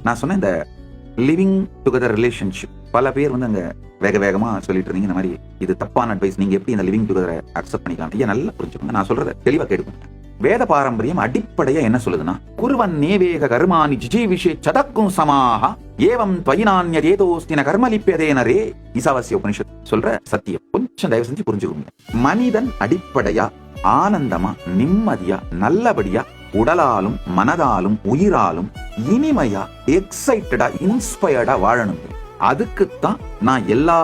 நான் சொன்ன இந்த லிவிங் டுகெதர் ரிலேஷன்ஷிப் பல பேர் வந்து அங்க வேக வேகமா சொல்லிட்டு இருந்தீங்க இந்த மாதிரி இது தப்பான அட்வைஸ், நீங்க எப்படி இந்த லிவிங் டுகெதரை அக்செப்ட் பண்ணிக்கலாம்? ஐயா நல்லா புரிஞ்சுக்கோங்க, நான் சொல்றத தெளிவா கேட்டுக்கோங்க. வேத பாரம்பரியம் அடிப்படையா என்ன சொல்லுதுன்னா, குருவன் நேவேக கர்மாணி ஜிஜீவிஷே சதக்கும் சமாஹ ஏவம் துவயினான்ய ஏதோஸ்தின கர்மலிப்பதேனரே ஈசாவாஸ்ய உபனிஷத் சொல்ற சத்தியம். கொஞ்சம் தயவு செஞ்சு புரிஞ்சுக்கோங்க. மனிதன் அடிப்படையா ஆனந்தமா நிம்மதியா நல்லபடியா உடலாலும் மனதாலும் உயிராலும் இனிமையா எக்ஸைட்டடா இன்ஸ்பயர்டா வாழணும். அதுக்குத்தான் நான் எல்லா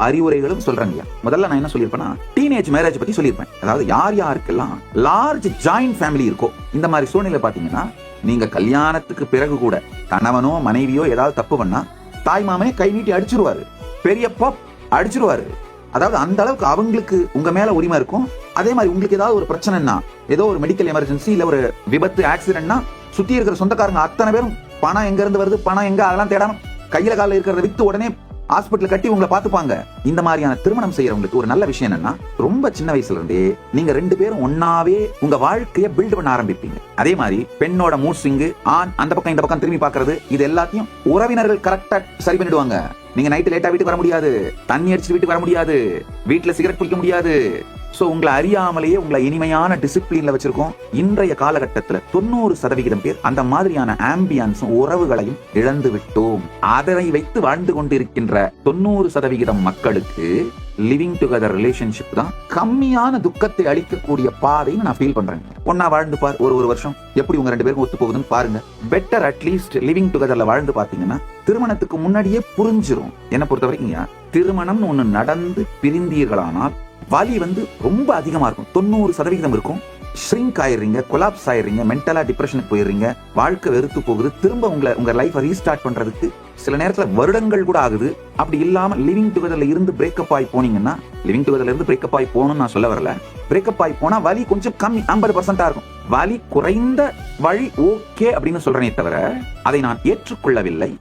அறிவுரைகளும் சொல்றேங்க. முதல்ல நான் என்ன சொல்லியிருப்பேன்னா, டீனேஜ் மேரேஜ் பத்தி சொல்லியிருப்பேன். அதாவது யார் யாருக்கெல்லாம் லார்ஜ் ஜாயிண்ட் ஃபேமிலி இருக்கோ, இந்த மாதிரி சூழ்நிலை பாத்தீங்கன்னா, நீங்க கல்யாணத்துக்கு பிறகு கூட கணவனோ மனைவியோ ஏதாவது தப்பு பண்ணா தாய் மாமனே கை நீட்டி அடிச்சிருவாரு, பெரியப்பா அடிச்சிருவாரு. அதாவது அந்த அளவுக்கு அவங்களுக்கு உங்க மேல உரிமை இருக்கும். அதே மாதிரி உங்களுக்கு ஏதாவது ஒரு பிரச்சனைனா, ஏதோ ஒரு மெடிக்கல் எமர்ஜென்சி இல்ல ஒரு விபத்து ஆக்சிடென்ட்னா, சுத்தி இருக்கிற சொந்தக்காரங்க அத்தனை பேரும் பணம் எங்க இருந்து வருது, பணம் எங்க, அதெல்லாம் தேடாம கையில கால இருக்கிறத வித்து உடனே ஹாஸ்பிட்டல் கட்டி உங்களை பாத்துப்பாங்க. இந்த மாதிரியான திருமணம் செய்யறவங்களுக்கு ஒரு நல்ல விஷயம் என்னன்னா, ரொம்ப சின்ன வயசுல இருந்தே நீங்க 2 பேரும் ஒன்னாவே உங்க வாழ்க்கைய பில்ட் பண்ண ஆரம்பிப்பீங்க. அதே மாதிரி பெண்ணோட மூட் ஸ்விங்கு, ஆண் அந்த பக்கம் இந்த பக்கம் திரும்பி பாக்குறது, இது எல்லாத்தையும் உறவினர்கள் கரெக்டா சரி பண்ணிடுவாங்க. நீங்க நைட்டு லேட்டா வீட்டுக்கு வர முடியாது, தண்ணி அடிச்சு வீட்டுக்கு வர முடியாது, வீட்டுல சிகரெட் பிடிக்க முடியாது. சோ உங்களை அறியாமலேயே உங்களை இனிமையான டிசிப்ளின்ல வச்சிருக்கோம். இன்றைய காலகட்டத்தில் 90% பேர் அந்த மாதிரியான ஆம்பியன்ஸும் உறவுகளையும் இழந்து விட்டோம். அதனை வைத்து வாழ்ந்து கொண்டிருக்கின்ற 90% மக்களுக்கு லிவிங் டுகெதர் ரிலேஷன்ஷிப் தான் கம்மியான துக்கத்தை அளிக்கக்கூடிய பாதைன்னு நான் ஃபீல் பண்றேன். ஒன்னா வாழ்ந்து பார், ஒரு வருஷம் எப்படி உங்க 2 பேருக்கும் ஒத்து போகுதுன்னு பாருங்க. பெட்டர் அட்லீஸ்ட் லிவிங் டுகெதர்ல வாழ்ந்து பாத்தீங்கன்னா திருமணத்துக்கு முன்னாடியே புரிஞ்சிரும். என்ன பொறுத்த வரைக்கும் திருமணம்னு ஒண்ணு நடந்து பிரிந்தீர்களானால் வலி வந்து ரொம்ப அதிகமா இருக்கும். 90% இருக்கும். ஷ்ரிங்க் ஆயிடுறீங்க, கொலாப்ஸ் ஆயிடுறீங்க, மென்டலா டிப்ரெஷனுக்கு போயிடுறீங்க, வாழ்க்கை வெறுத்து போகுது. திரும்ப உங்க லைஃபை ரீஸ்டார்ட் பண்றதுக்கு சில நேரத்துல வருடங்கள் கூட ஆகுது. அப்படி இல்லாம லிவிங் டுகெதர்ல இருந்து பிரேக்கப் ஆகி போனீங்கன்னா, லிவிங் டுகெதர்ல இருந்து பிரேக்கப் ஆகி போகணும்னு நான் சொல்ல வரல. பிரேக்கப் ஆகி போனா வலி கொஞ்சம் கம்மி, 50% இருக்கும். வலி குறைந்த வழி ஓகே அப்படின்னு சொல்றேனே தவிர அதை நான் ஏற்றுக்கொள்ளவில்லை.